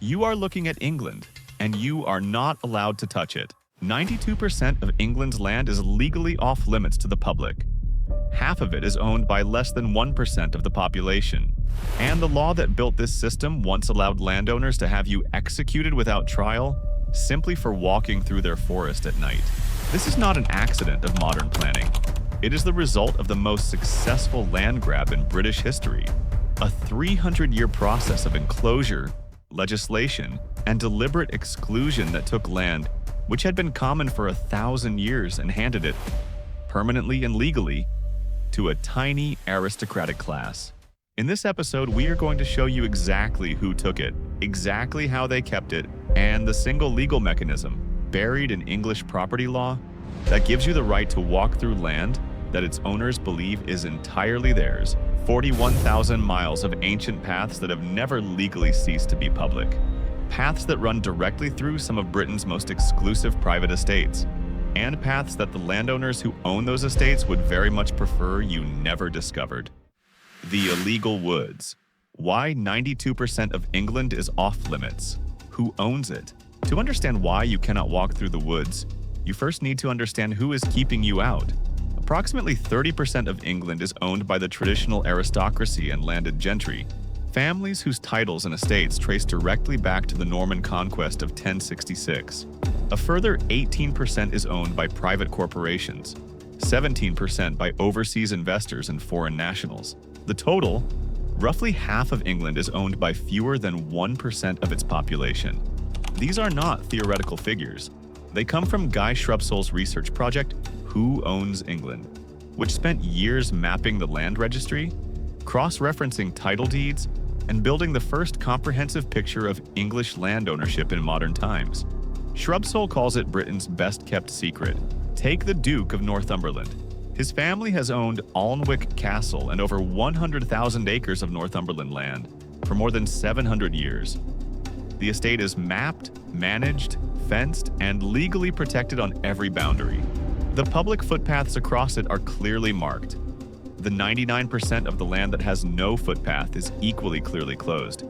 You are looking at England, and you are not allowed to touch it. 92% of England's land is legally off-limits to the public. Half of it is owned by less than 1% of the population. And the law that built this system once allowed landowners to have you executed without trial, simply for walking through their forest at night. This is not an accident of modern planning. It is the result of the most successful land grab in British history. A 300-year process of enclosure, legislation, and deliberate exclusion that took land, which had been common for 1,000 years, and handed it, permanently and legally, to a tiny aristocratic class. In this episode, we are going to show you exactly who took it, exactly how they kept it, and the single legal mechanism, buried in English property law, that gives you the right to walk through land that its owners believe is entirely theirs. 41,000 miles of ancient paths that have never legally ceased to be public. Paths that run directly through some of Britain's most exclusive private estates. And paths that the landowners who own those estates would very much prefer you never discovered. The illegal woods. Why 92% of England is off-limits. Who owns it? To understand why you cannot walk through the woods, you first need to understand who is keeping you out. Approximately 30% of England is owned by the traditional aristocracy and landed gentry, families whose titles and estates trace directly back to the Norman conquest of 1066. A further 18% is owned by private corporations, 17% by overseas investors and foreign nationals. The total, roughly half of England, is owned by fewer than 1% of its population. These are not theoretical figures. They come from Guy Shrubsole's research project, Who Owns England, which spent years mapping the land registry, cross-referencing title deeds, and building the first comprehensive picture of English land ownership in modern times. Shrubsole calls it Britain's best-kept secret. Take the Duke of Northumberland. His family has owned Alnwick Castle and over 100,000 acres of Northumberland land for more than 700 years. The estate is mapped, managed, fenced, and legally protected on every boundary. The public footpaths across it are clearly marked. The 99% of the land that has no footpath is equally clearly closed.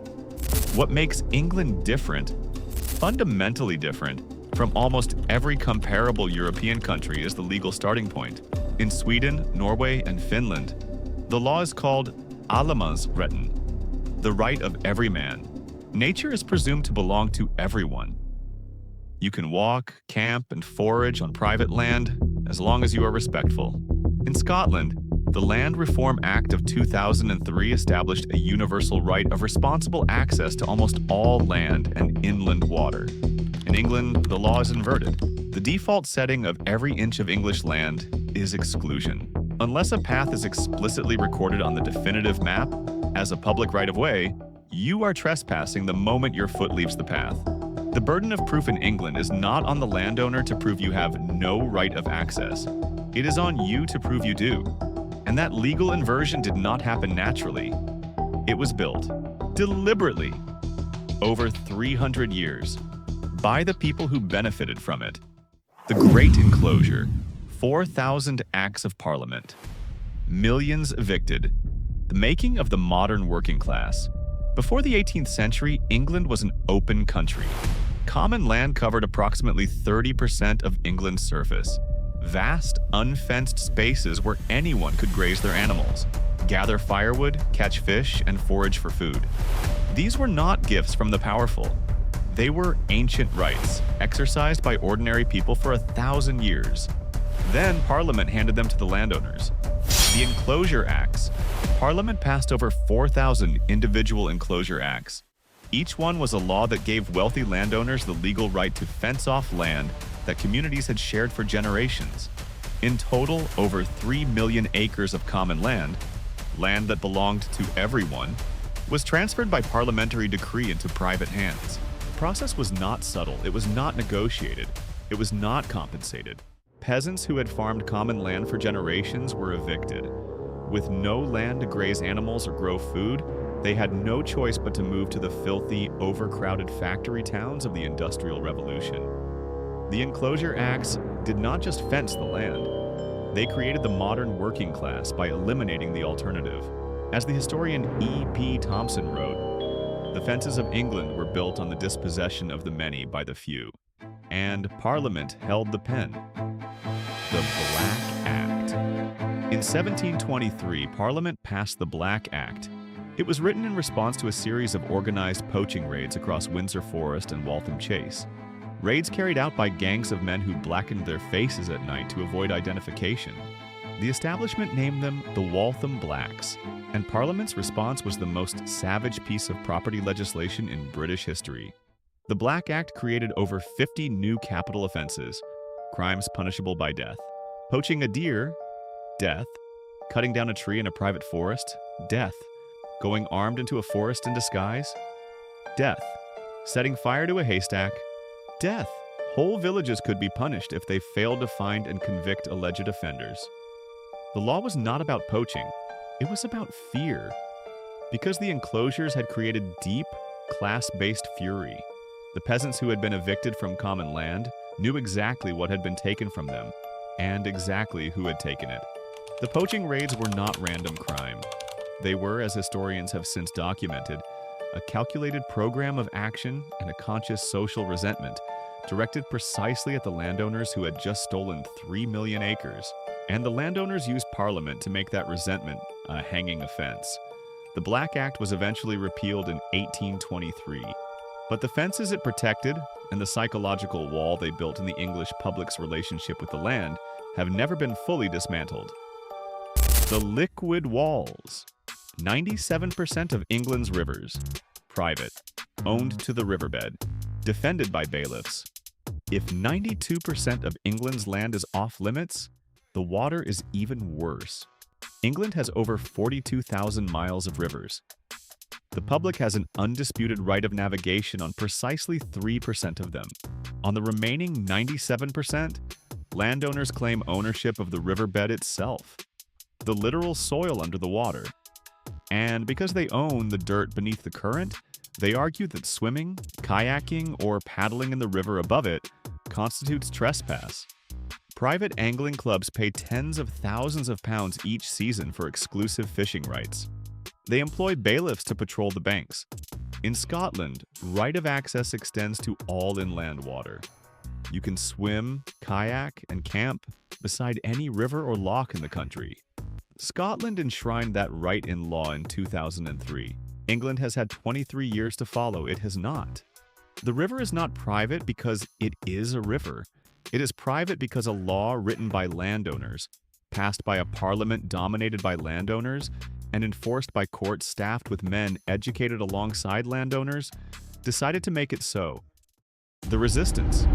What makes England different, fundamentally different, from almost every comparable European country is the legal starting point. In Sweden, Norway, and Finland, the law is called allemansrätten, the right of every man. Nature is presumed to belong to everyone. You can walk, camp, and forage on private land as long as you are respectful. In Scotland, the Land Reform Act of 2003 established a universal right of responsible access to almost all land and inland water. In England, the law is inverted. The default setting of every inch of English land is exclusion. Unless a path is explicitly recorded on the definitive map as a public right-of-way, you are trespassing the moment your foot leaves the path. The burden of proof in England is not on the landowner to prove you have no right of access. It is on you to prove you do. And that legal inversion did not happen naturally. It was built, deliberately, over 300 years, by the people who benefited from it. The Great Enclosure, 4,000 Acts of Parliament, millions evicted, the making of the modern working class. Before the 18th century, England was an open country. Common land covered approximately 30% of England's surface. Vast, unfenced spaces where anyone could graze their animals, gather firewood, catch fish, and forage for food. These were not gifts from the powerful. They were ancient rights, exercised by ordinary people for 1,000 years. Then Parliament handed them to the landowners. The Enclosure Acts. Parliament passed over 4,000 individual enclosure acts. Each one was a law that gave wealthy landowners the legal right to fence off land that communities had shared for generations. In total, over 3 million acres of common land that belonged to everyone, was transferred by parliamentary decree into private hands. The process was not subtle, it was not negotiated, it was not compensated. Peasants who had farmed common land for generations were evicted. With no land to graze animals or grow food, they had no choice but to move to the filthy, overcrowded factory towns of the Industrial Revolution. The Enclosure Acts did not just fence the land. They created the modern working class by eliminating the alternative. As the historian E.P. Thompson wrote, The fences of England were built on the dispossession of the many by the few, and Parliament held the pen. The Black Act. In 1723, Parliament passed the Black Act. It was written in response to a series of organized poaching raids across Windsor Forest and Waltham Chase. Raids carried out by gangs of men who blackened their faces at night to avoid identification. The establishment named them the Waltham Blacks, and Parliament's response was the most savage piece of property legislation in British history. The Black Act created over 50 new capital offenses, crimes punishable by death. Poaching a deer, death. Cutting down a tree in a private forest, death. Going armed into a forest in disguise, death. Setting fire to a haystack, death. Whole villages could be punished if they failed to find and convict alleged offenders. The law was not about poaching, it was about fear. Because the enclosures had created deep, class-based fury, the peasants who had been evicted from common land knew exactly what had been taken from them, and exactly who had taken it. The poaching raids were not random crime. They were, as historians have since documented, a calculated program of action and a conscious social resentment directed precisely at the landowners who had just stolen 3 million acres. And the landowners used Parliament to make that resentment a hanging offense. The Black Act was eventually repealed in 1823. But the fences it protected and the psychological wall they built in the English public's relationship with the land have never been fully dismantled. The liquid walls. 97% of England's rivers, private, owned to the riverbed, defended by bailiffs. If 92% of England's land is off limits, the water is even worse. England has over 42,000 miles of rivers. The public has an undisputed right of navigation on precisely 3% of them. On the remaining 97%, landowners claim ownership of the riverbed itself, the literal soil under the water. And because they own the dirt beneath the current, they argue that swimming, kayaking, or paddling in the river above it constitutes trespass. Private angling clubs pay tens of thousands of pounds each season for exclusive fishing rights. They employ bailiffs to patrol the banks. In Scotland, right of access extends to all inland water. You can swim, kayak, and camp beside any river or loch in the country. Scotland enshrined that right in law in 2003. England has had 23 years to follow. It has not. The river is not private because it is a river. It is private because a law written by landowners, passed by a parliament dominated by landowners, and enforced by courts staffed with men educated alongside landowners, decided to make it so. The resistance.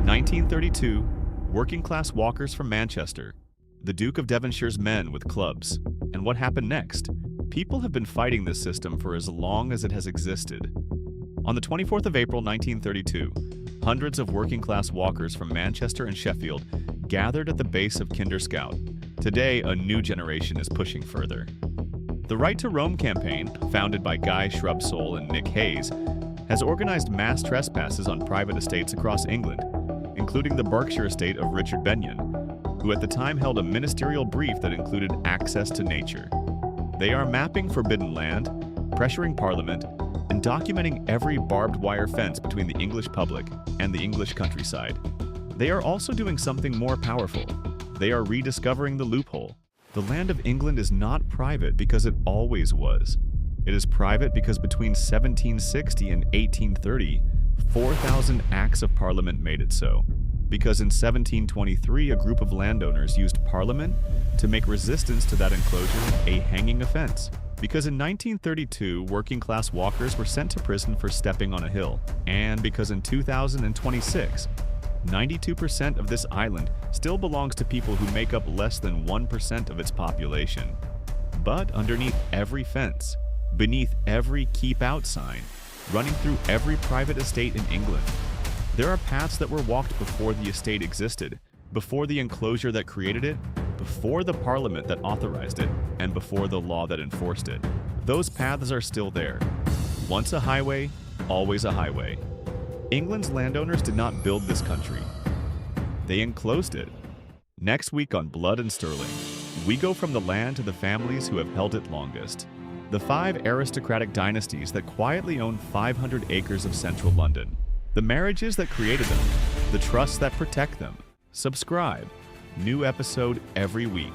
1932, working-class walkers from Manchester. The Duke of Devonshire's men with clubs. And what happened next? People have been fighting this system for as long as it has existed. On the 24th of April 1932, hundreds of working-class walkers from Manchester and Sheffield gathered at the base of Kinder Scout. Today, a new generation is pushing further. The Right to Roam campaign, founded by Guy Shrubsole and Nick Hayes, has organized mass trespasses on private estates across England, including the Berkshire estate of Richard Benyon, who at the time held a ministerial brief that included access to nature. They are mapping forbidden land, pressuring Parliament, and documenting every barbed wire fence between the English public and the English countryside. They are also doing something more powerful. They are rediscovering the loophole. The land of England is not private because it always was. It is private because between 1760 and 1830, 4,000 Acts of Parliament made it so. Because in 1723, a group of landowners used Parliament to make resistance to that enclosure a hanging offense. Because in 1932, working-class walkers were sent to prison for stepping on a hill. And because in 2026, 92% of this island still belongs to people who make up less than 1% of its population. But underneath every fence, beneath every keep out sign, running through every private estate in England, there are paths that were walked before the estate existed, before the enclosure that created it, before the parliament that authorized it, and before the law that enforced it. Those paths are still there. Once a highway, always a highway. England's landowners did not build this country. They enclosed it. Next week on Blood and Sterling, we go from the land to the families who have held it longest. The 5 aristocratic dynasties that quietly own 500 acres of central London. The marriages that created them. The trusts that protect them. Subscribe. New episode every week.